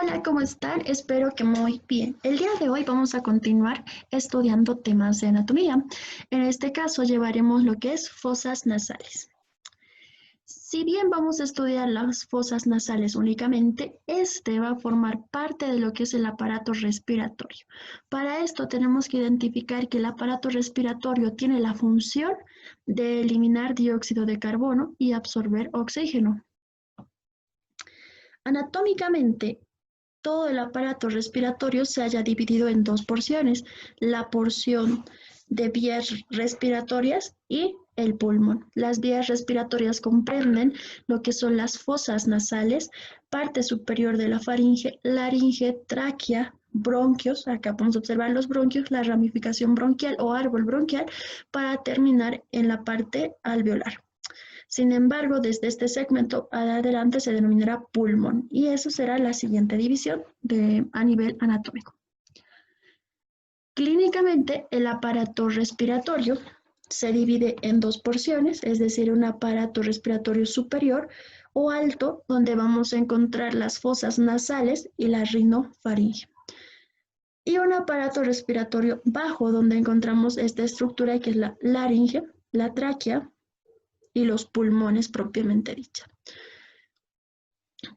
Hola, ¿cómo están? Espero que muy bien. El día de hoy vamos a continuar estudiando temas de anatomía. En este caso llevaremos lo que es fosas nasales. Si bien vamos a estudiar las fosas nasales únicamente, este va a formar parte de lo que es el aparato respiratorio. Para esto tenemos que identificar que el aparato respiratorio tiene la función de eliminar dióxido de carbono y absorber oxígeno. Anatómicamente, todo el aparato respiratorio se haya dividido en dos porciones, la porción de vías respiratorias y el pulmón. Las vías respiratorias comprenden lo que son las fosas nasales, parte superior de la faringe, laringe, tráquea, bronquios, acá podemos observar los bronquios, la ramificación bronquial o árbol bronquial, para terminar en la parte alveolar. Sin embargo, desde este segmento adelante se denominará pulmón y eso será la siguiente división a nivel anatómico. Clínicamente, el aparato respiratorio se divide en dos porciones, es decir, un aparato respiratorio superior o alto, donde vamos a encontrar las fosas nasales y la rinofaringe. Y un aparato respiratorio bajo, donde encontramos esta estructura que es la laringe, la tráquea, y los pulmones propiamente dicha.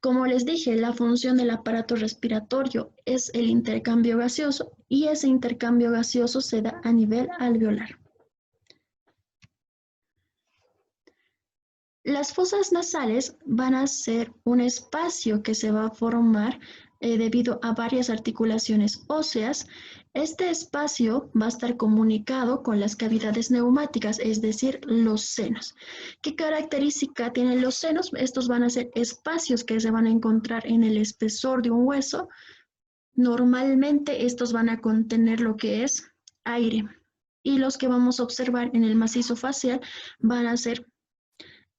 Como les dije, la función del aparato respiratorio es el intercambio gaseoso y ese intercambio gaseoso se da a nivel alveolar. Las fosas nasales van a ser un espacio que se va a formar debido a varias articulaciones óseas. Este espacio va a estar comunicado con las cavidades neumáticas, es decir, los senos. ¿Qué característica tienen los senos? Estos van a ser espacios que se van a encontrar en el espesor de un hueso. Normalmente estos van a contener lo que es aire. Y los que vamos a observar en el macizo facial van a ser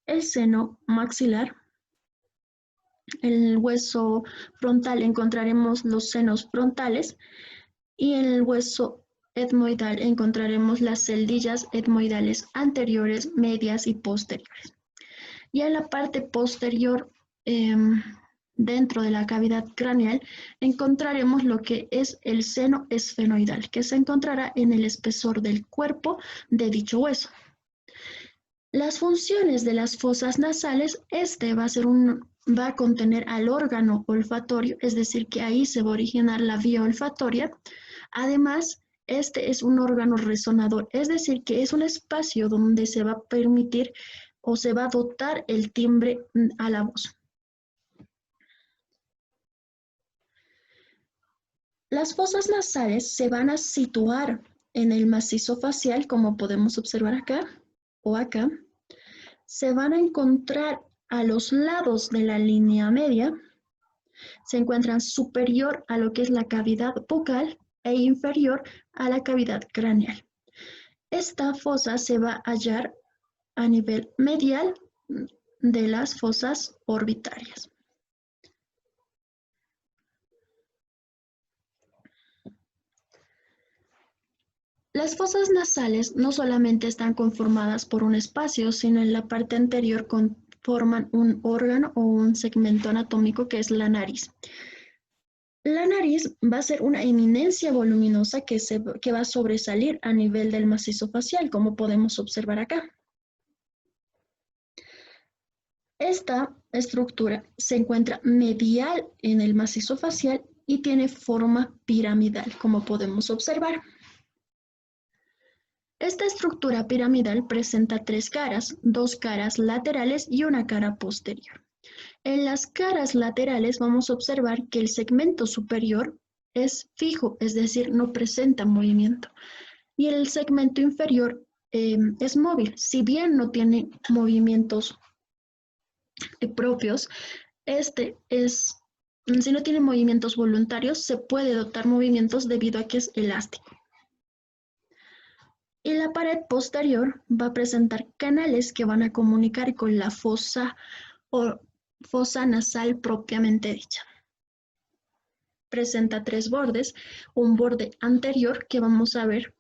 el seno maxilar. En el hueso frontal encontraremos los senos frontales y en el hueso etmoidal encontraremos las celdillas etmoidales anteriores, medias y posteriores. Y en la parte posterior, dentro de la cavidad craneal, encontraremos lo que es el seno esfenoidal, que se encontrará en el espesor del cuerpo de dicho hueso. Las funciones de las fosas nasales, va a contener al órgano olfatorio, es decir, que ahí se va a originar la vía olfatoria. Además, este es un órgano resonador, es decir, que es un espacio donde se va a permitir o se va a dotar el timbre a la voz. Las fosas nasales se van a situar en el macizo facial, como podemos observar acá o acá. Se van a encontrar a los lados de la línea media, se encuentran superior a lo que es la cavidad bucal e inferior a la cavidad craneal. Esta fosa se va a hallar a nivel medial de las fosas orbitarias. Las fosas nasales no solamente están conformadas por un espacio, sino en la parte anterior forman un órgano o un segmento anatómico que es la nariz. La nariz va a ser una eminencia voluminosa que va a sobresalir a nivel del macizo facial, como podemos observar acá. Esta estructura se encuentra medial en el macizo facial y tiene forma piramidal, como podemos observar. Esta estructura piramidal presenta tres caras, dos caras laterales y una cara posterior. En las caras laterales vamos a observar que el segmento superior es fijo, es decir, no presenta movimiento. Y el segmento inferior es móvil, si bien no tiene movimientos propios, si no tiene movimientos voluntarios, se puede dotar movimientos debido a que es elástico. Y la pared posterior va a presentar canales que van a comunicar con la fosa nasal propiamente dicha. Presenta tres bordes, un borde anterior que vamos a ver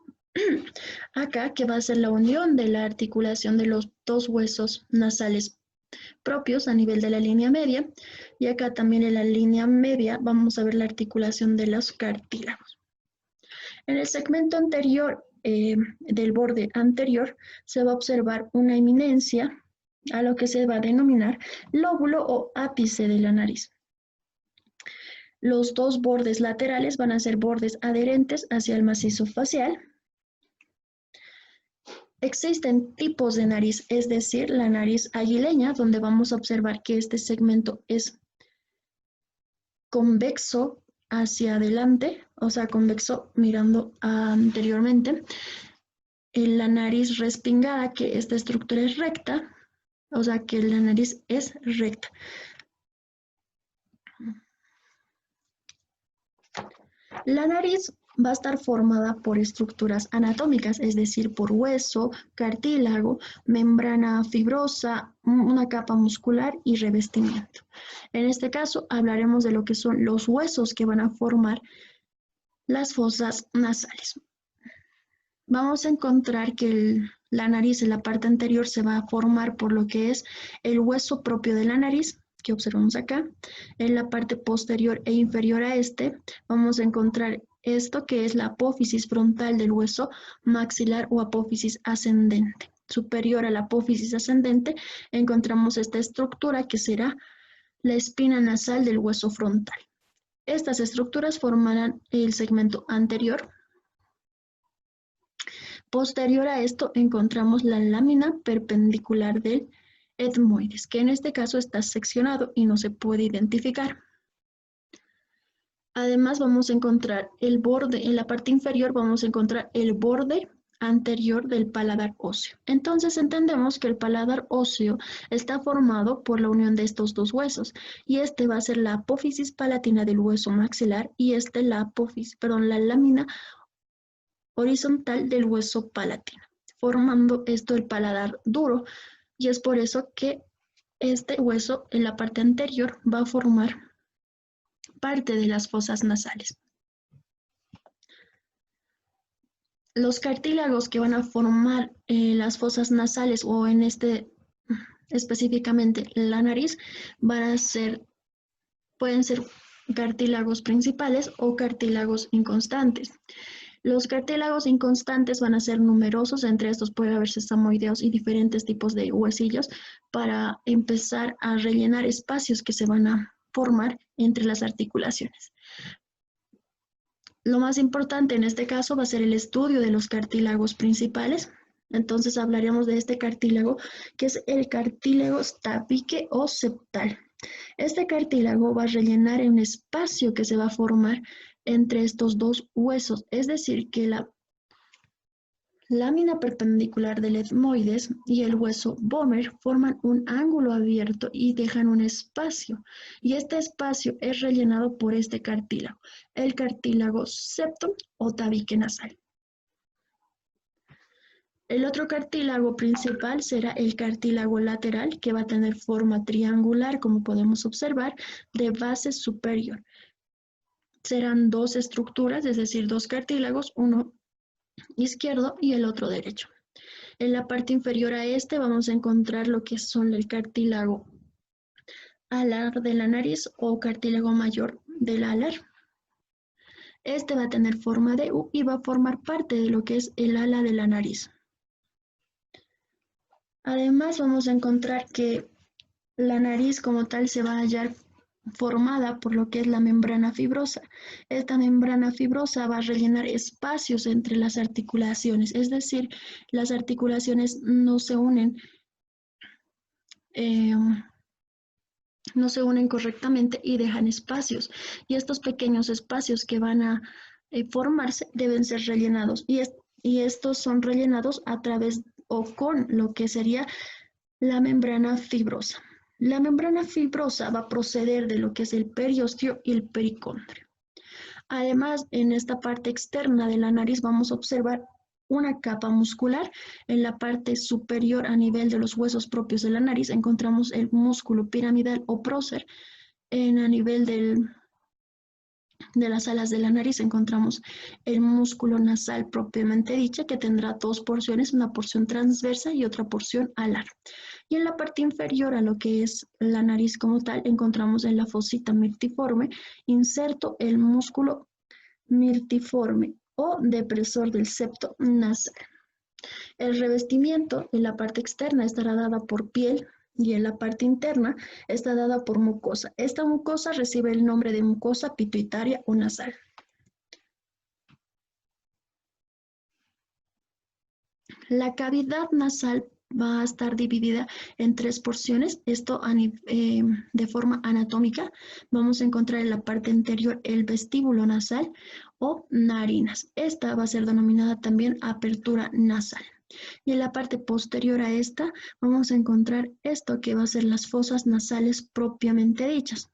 acá, que va a ser la unión de la articulación de los dos huesos nasales propios a nivel de la línea media, y acá también en la línea media vamos a ver la articulación de los cartílagos. En el segmento anterior del borde anterior se va a observar una eminencia a lo que se va a denominar lóbulo o ápice de la nariz. Los dos bordes laterales van a ser bordes adherentes hacia el macizo facial. Existen tipos de nariz, es decir, la nariz aguileña, donde vamos a observar que este segmento es convexo hacia adelante, o sea, convexo mirando anteriormente. En la nariz respingada, que esta estructura es recta, o sea, que la nariz es recta. La nariz va a estar formada por estructuras anatómicas, es decir, por hueso, cartílago, membrana fibrosa, una capa muscular y revestimiento. En este caso hablaremos de lo que son los huesos que van a formar las fosas nasales. Vamos a encontrar que la nariz en la parte anterior se va a formar por lo que es el hueso propio de la nariz, que observamos acá. En la parte posterior e inferior a este vamos a encontrar esto que es la apófisis frontal del hueso maxilar o apófisis ascendente. Superior a la apófisis ascendente encontramos esta estructura que será la espina nasal del hueso frontal. Estas estructuras formarán el segmento anterior. Posterior a esto encontramos la lámina perpendicular del etmoides, que en este caso está seccionado y no se puede identificar. Además vamos a encontrar el borde, en la parte inferior vamos a encontrar el borde anterior del paladar óseo. Entonces entendemos que el paladar óseo está formado por la unión de estos dos huesos, y este va a ser la apófisis palatina del hueso maxilar y la lámina horizontal del hueso palatino, formando esto el paladar duro, y es por eso que este hueso en la parte anterior va a formar parte de las fosas nasales. Los cartílagos que van a formar las fosas nasales, o en este específicamente la nariz, pueden ser cartílagos principales o cartílagos inconstantes. Los cartílagos inconstantes van a ser numerosos, entre estos puede haber sesamoideos y diferentes tipos de huesillos para empezar a rellenar espacios que se van a formar entre las articulaciones. Lo más importante en este caso va a ser el estudio de los cartílagos principales. Entonces hablaremos de este cartílago, que es el cartílago tabique o septal. Este cartílago va a rellenar un espacio que se va a formar entre estos dos huesos, es decir, que la lámina perpendicular del etmoides y el hueso vomer forman un ángulo abierto y dejan un espacio, y este espacio es rellenado por este cartílago, el cartílago septum o tabique nasal. El otro cartílago principal será el cartílago lateral, que va a tener forma triangular, como podemos observar, de base superior. Serán dos estructuras, es decir, dos cartílagos, uno izquierdo y el otro derecho. En la parte inferior a este vamos a encontrar lo que son el cartílago alar de la nariz o cartílago mayor del alar. Este va a tener forma de U y va a formar parte de lo que es el ala de la nariz. Además vamos a encontrar que la nariz como tal se va a hallar formada por lo que es la membrana fibrosa. Esta membrana fibrosa va a rellenar espacios entre las articulaciones, es decir, las articulaciones no se unen correctamente y dejan espacios. Y estos pequeños espacios que van a formarse deben ser rellenados. Y estos son rellenados a través o con lo que sería la membrana fibrosa. La membrana fibrosa va a proceder de lo que es el periósteo y el pericondrio. Además, en esta parte externa de la nariz vamos a observar una capa muscular. En la parte superior, a nivel de los huesos propios de la nariz, encontramos el músculo piramidal o prócer. A nivel de las alas de la nariz encontramos el músculo nasal propiamente dicho, que tendrá dos porciones, una porción transversa y otra porción alar. Y en la parte inferior a lo que es la nariz como tal, encontramos en la fosita mirtiforme inserto el músculo mirtiforme o depresor del septo nasal. El revestimiento en la parte externa estará dada por piel y en la parte interna está dada por mucosa. Esta mucosa recibe el nombre de mucosa pituitaria o nasal. La cavidad nasal va a estar dividida en 3 porciones, esto de forma anatómica. Vamos a encontrar en la parte anterior el vestíbulo nasal o narinas. Esta va a ser denominada también apertura nasal. Y en la parte posterior a esta vamos a encontrar esto que va a ser las fosas nasales propiamente dichas.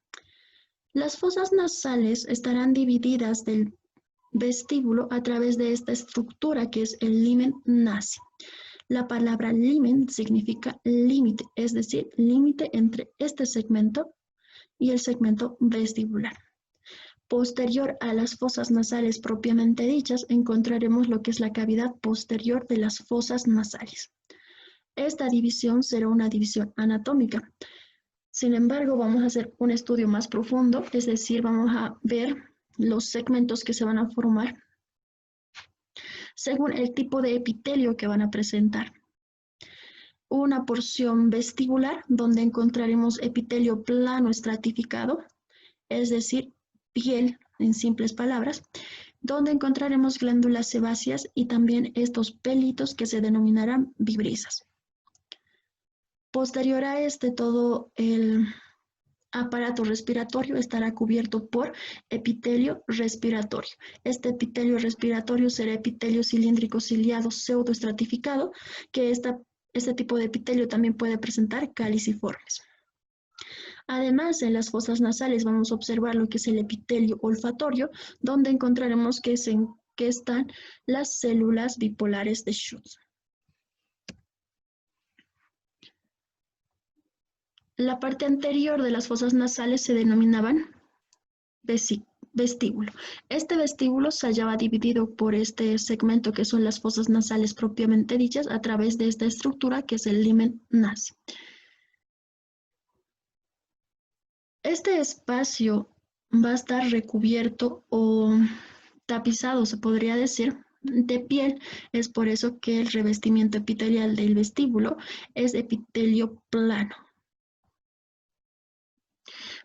Las fosas nasales estarán divididas del vestíbulo a través de esta estructura que es el limen nasi. La palabra limen significa límite, es decir, límite entre este segmento y el segmento vestibular. Posterior a las fosas nasales propiamente dichas, encontraremos lo que es la cavidad posterior de las fosas nasales. Esta división será una división anatómica. Sin embargo, vamos a hacer un estudio más profundo, es decir, vamos a ver los segmentos que se van a formar según el tipo de epitelio que van a presentar. Una porción vestibular donde encontraremos epitelio plano estratificado, es decir, piel en simples palabras, donde encontraremos glándulas sebáceas y también estos pelitos que se denominarán vibrisas. Posterior a este, todo el aparato respiratorio estará cubierto por epitelio respiratorio. Este epitelio respiratorio será epitelio cilíndrico ciliado pseudoestratificado, que este tipo de epitelio también puede presentar caliciformes. Además, en las fosas nasales vamos a observar lo que es el epitelio olfatorio, donde encontraremos que están las células bipolares de Schutz. La parte anterior de las fosas nasales se denominaban vestíbulo. Este vestíbulo se hallaba dividido por este segmento que son las fosas nasales propiamente dichas a través de esta estructura que es el limen nasi. Este espacio va a estar recubierto o tapizado, se podría decir, de piel. Es por eso que el revestimiento epitelial del vestíbulo es epitelio plano.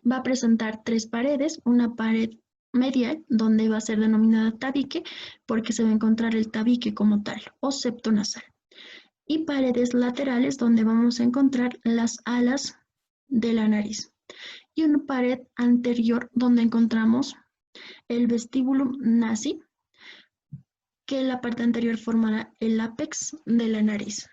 Va a presentar 3 paredes, una pared medial, donde va a ser denominada tabique, porque se va a encontrar el tabique como tal, o septo nasal. Y paredes laterales, donde vamos a encontrar las alas de la nariz. Y una pared anterior, donde encontramos el vestíbulo nasi, que en la parte anterior formará el ápex de la nariz.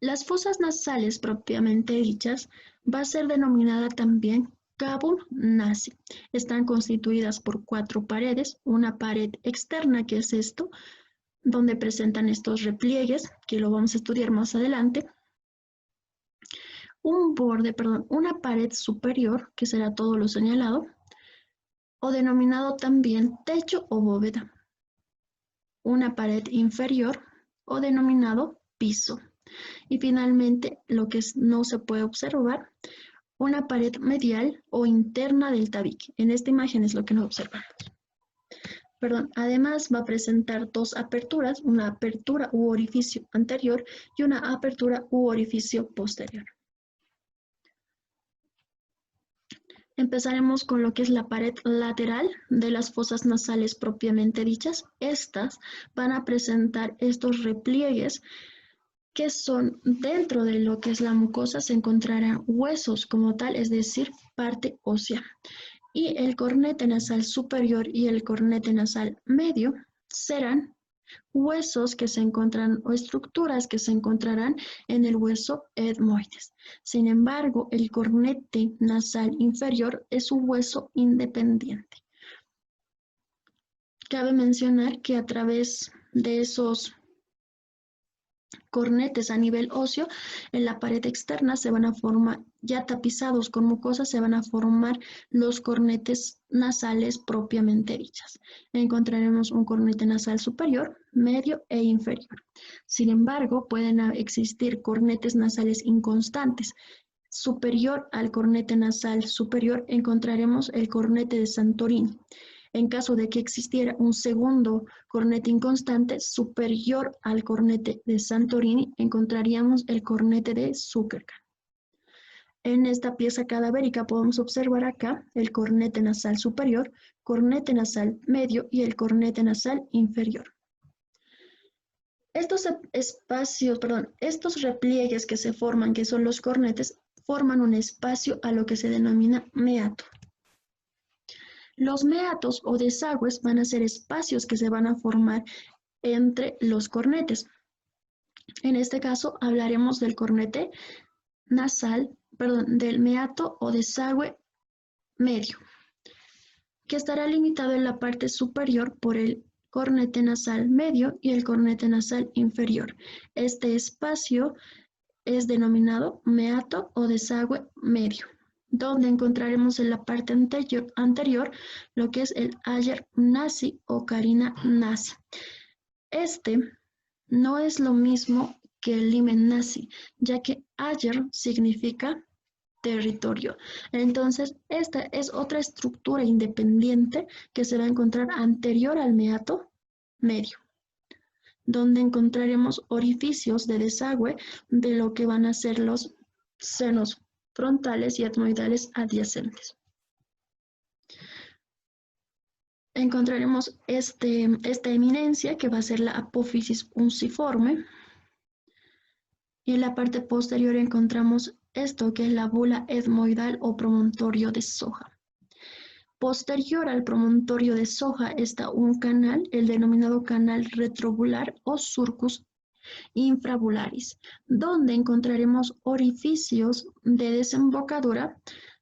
Las fosas nasales propiamente dichas va a ser denominada también cavum nasi. Están constituidas por 4 paredes, una pared externa que es esto, donde presentan estos repliegues, que lo vamos a estudiar más adelante. Una pared superior, que será todo lo señalado, o denominado también techo o bóveda. Una pared inferior, o denominado piso. Y finalmente, lo que no se puede observar, una pared medial o interna del tabique. En esta imagen es lo que no observamos. Además va a presentar 2 aperturas, una apertura u orificio anterior y una apertura u orificio posterior. Empezaremos con lo que es la pared lateral de las fosas nasales propiamente dichas. Estas van a presentar estos repliegues que son dentro de lo que es la mucosa, se encontrarán huesos como tal, es decir, parte ósea. Y el cornete nasal superior y el cornete nasal medio serán huesos que se encuentran o estructuras que se encontrarán en el hueso etmoides. Sin embargo, el cornete nasal inferior es un hueso independiente. Cabe mencionar que a través de esos cornetes a nivel óseo, en la pared externa se van a formar, ya tapizados con mucosa, se van a formar los cornetes nasales propiamente dichas. Encontraremos un cornete nasal superior, medio e inferior. Sin embargo, pueden existir cornetes nasales inconstantes. Superior al cornete nasal superior encontraremos el cornete de Santorini. En caso de que existiera un segundo cornete inconstante superior al cornete de Santorini, encontraríamos el cornete de Zuckerman. En esta pieza cadavérica podemos observar acá el cornete nasal superior, cornete nasal medio y el cornete nasal inferior. Estos estos repliegues que se forman, que son los cornetes, forman un espacio a lo que se denomina meato. Los meatos o desagües van a ser espacios que se van a formar entre los cornetes. En este caso hablaremos del cornete nasal, del meato o desagüe medio, que estará limitado en la parte superior por el cornete nasal medio y el cornete nasal inferior. Este espacio es denominado meato o desagüe medio, donde encontraremos en la parte anterior lo que es el ayer nasi o carina nasi. Este no es lo mismo que el limen nasi, ya que ayer significa territorio. Entonces, esta es otra estructura independiente que se va a encontrar anterior al meato medio, donde encontraremos orificios de desagüe de lo que van a ser los senos frontales y etmoidales adyacentes. Encontraremos esta eminencia que va a ser la apófisis unciforme, y en la parte posterior encontramos esto que es la bula etmoidal o promontorio de soja. Posterior al promontorio de soja está un canal, el denominado canal retrobular o surcus infrabularis, donde encontraremos orificios de desembocadura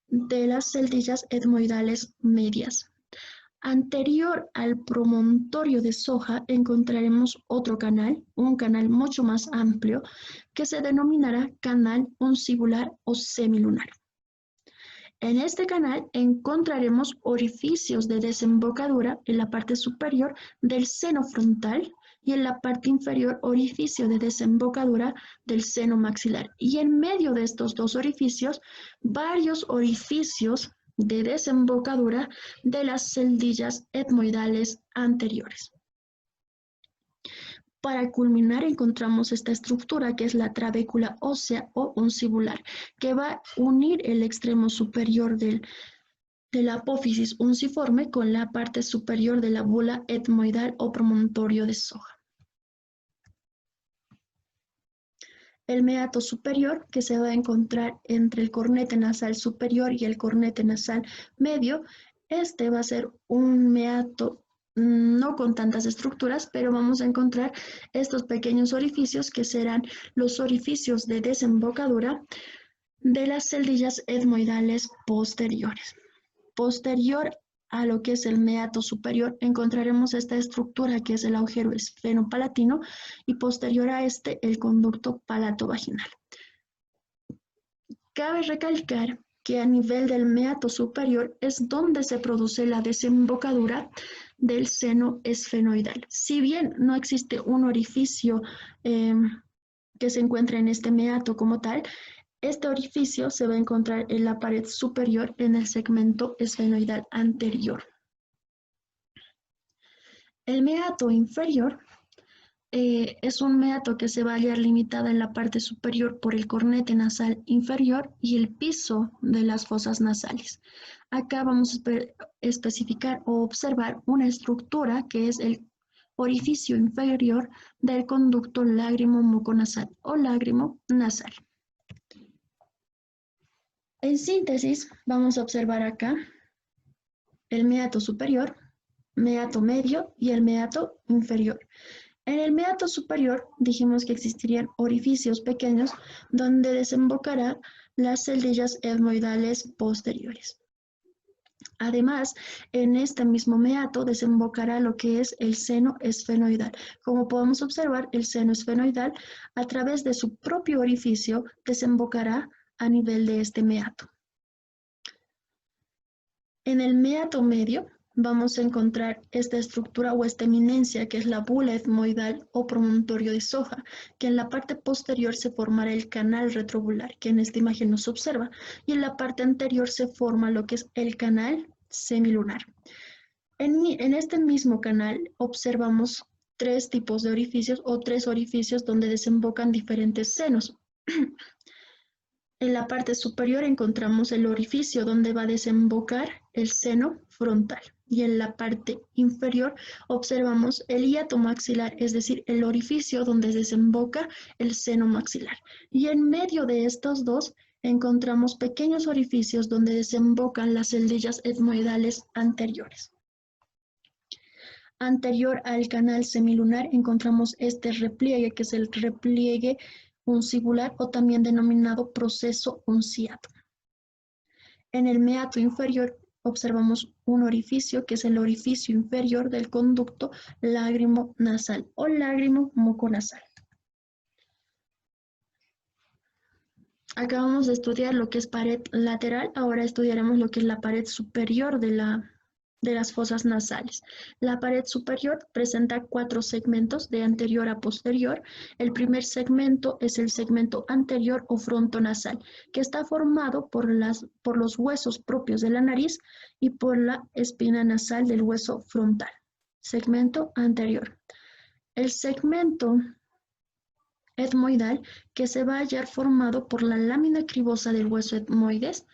de las celdillas etmoidales medias. Anterior al promontorio de soja encontraremos otro canal, un canal mucho más amplio, que se denominará canal uncibular o semilunar. En este canal encontraremos orificios de desembocadura en la parte superior del seno frontal y en la parte inferior orificio de desembocadura del seno maxilar. Y en medio de estos dos orificios, varios orificios de desembocadura de las celdillas etmoidales anteriores. Para culminar encontramos esta estructura que es la trabécula ósea o uncibular, que va a unir el extremo superior de la apófisis unciforme con la parte superior de la bula etmoidal o promontorio de soja. El meato superior, que se va a encontrar entre el cornete nasal superior y el cornete nasal medio, este va a ser un meato no con tantas estructuras, pero vamos a encontrar estos pequeños orificios que serán los orificios de desembocadura de las celdillas etmoidales posteriores. Posterior a lo que es el meato superior, encontraremos esta estructura que es el agujero esfenopalatino y posterior a este el conducto palatovaginal. Cabe recalcar que a nivel del meato superior es donde se produce la desembocadura del seno esfenoidal. Si bien no existe un orificio que se encuentre en este meato como tal, este orificio se va a encontrar en la pared superior en el segmento esfenoidal anterior. El meato inferior es un meato que se va a hallar limitada en la parte superior por el cornete nasal inferior y el piso de las fosas nasales. Acá vamos a especificar o observar una estructura que es el orificio inferior del conducto lágrimo-muconasal o lágrimo nasal. En síntesis, vamos a observar acá el meato superior, meato medio y el meato inferior. En el meato superior dijimos que existirían orificios pequeños donde desembocará las celdillas etmoidales posteriores. Además, en este mismo meato desembocará lo que es el seno esfenoidal. Como podemos observar, el seno esfenoidal, a través de su propio orificio, desembocará a nivel de este meato. En el meato medio vamos a encontrar esta estructura o esta eminencia que es la bula etmoidal o promontorio de soja, que en la parte posterior se formará el canal retrobular, que en esta imagen nos observa, y en la parte anterior se forma lo que es el canal semilunar. En este mismo canal observamos tres tipos de orificios o tres orificios donde desembocan diferentes senos. En la parte superior encontramos el orificio donde va a desembocar el seno frontal y en la parte inferior observamos el hiato maxilar, es decir, el orificio donde desemboca el seno maxilar. Y en medio de estos dos encontramos pequeños orificios donde desembocan las celdillas etmoidales anteriores. Anterior al canal semilunar encontramos este repliegue, que es el repliegue uncibular o también denominado proceso unciato. En el meato inferior observamos un orificio que es el orificio inferior del conducto lágrimo-nasal o lágrimo-muconasal. Acabamos de estudiar lo que es pared lateral, ahora estudiaremos lo que es la pared superior de las fosas nasales. La pared superior presenta 4 segmentos de anterior a posterior. El primer segmento es el segmento anterior o frontonasal, que está formado por los huesos propios de la nariz y por la espina nasal del hueso frontal. Segmento anterior. El segmento etmoidal, que se va a hallar formado por la lámina cribosa del hueso etmoides.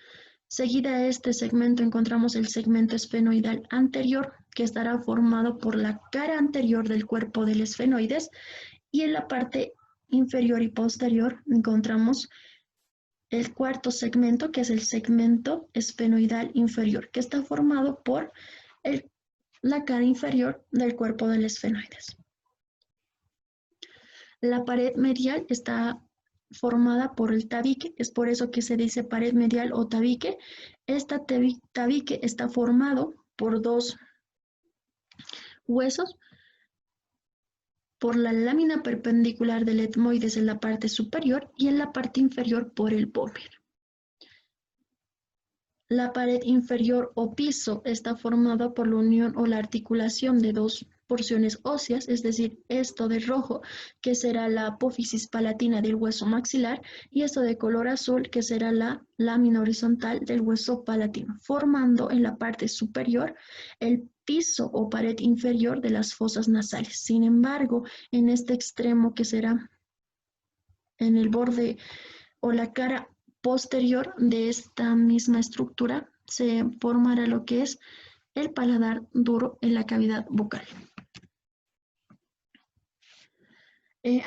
Seguida a este segmento encontramos el segmento esfenoidal anterior, que estará formado por la cara anterior del cuerpo del esfenoides, y en la parte inferior y posterior encontramos el cuarto segmento, que es el segmento esfenoidal inferior, que está formado por la cara inferior del cuerpo del esfenoides. La pared medial está formada por el tabique, es por eso que se dice pared medial o tabique. Esta tabique está formado por 2 huesos, por la lámina perpendicular del etmoides en la parte superior y en la parte inferior por el pómer. La pared inferior o piso está formada por la unión o la articulación de 2 porciones óseas, es decir, esto de rojo, que será la apófisis palatina del hueso maxilar, y esto de color azul, que será la lámina horizontal del hueso palatino, formando en la parte superior el piso o pared inferior de las fosas nasales. Sin embargo, en este extremo, que será en el borde o la cara posterior de esta misma estructura, se formará lo que es el paladar duro en la cavidad bucal.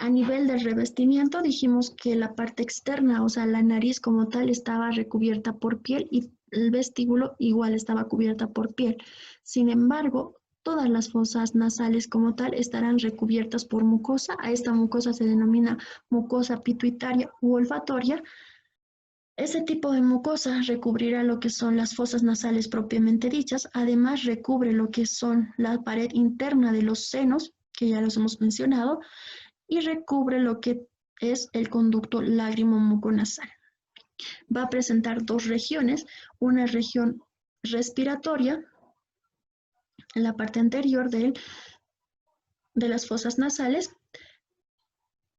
A nivel del revestimiento dijimos que la parte externa, o sea, la nariz como tal, estaba recubierta por piel y el vestíbulo igual estaba cubierta por piel. Sin embargo, todas las fosas nasales como tal estarán recubiertas por mucosa. A esta mucosa se denomina mucosa pituitaria u olfatoria. Ese tipo de mucosa recubrirá lo que son las fosas nasales propiamente dichas. Además, recubre lo que son la pared interna de los senos, que ya los hemos mencionado, y recubre lo que es el conducto lágrimo-muconasal. Va a presentar 2 regiones, una región respiratoria en la parte anterior de las fosas nasales.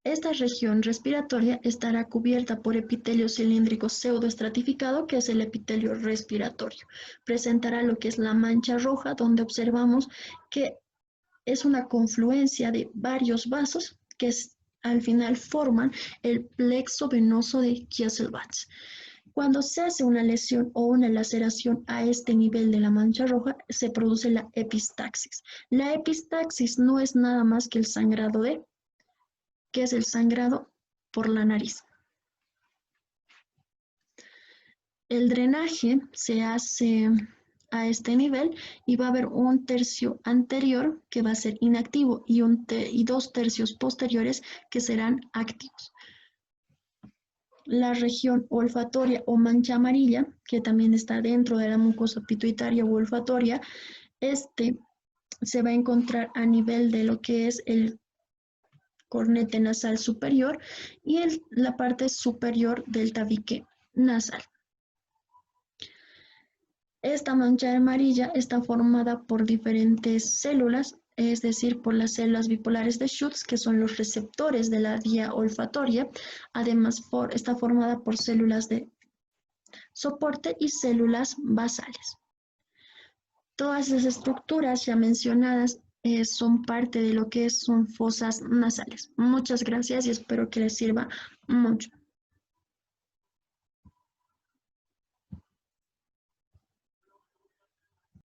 Esta región respiratoria estará cubierta por epitelio cilíndrico pseudoestratificado, que es el epitelio respiratorio. Presentará lo que es la mancha roja, donde observamos que es una confluencia de varios vasos que al final forman el plexo venoso de Kieselbach. Cuando se hace una lesión o una laceración a este nivel de la mancha roja, se produce la epistaxis. La epistaxis no es nada más que el sangrado que es el sangrado por la nariz. El drenaje se hace a este nivel y va a haber un tercio anterior que va a ser inactivo y 2 tercios posteriores que serán activos. la región olfatoria o mancha amarilla, que también está dentro de la mucosa pituitaria o olfatoria, este se va a encontrar a nivel de lo que es el cornete nasal superior y la parte superior del tabique nasal. Esta mancha amarilla está formada por diferentes células, es decir, por las células bipolares de Schutz, que son los receptores de la vía olfatoria. Además, está formada por células de soporte y células basales. Todas las estructuras ya mencionadas son parte de lo que son fosas nasales. Muchas gracias y espero que les sirva mucho.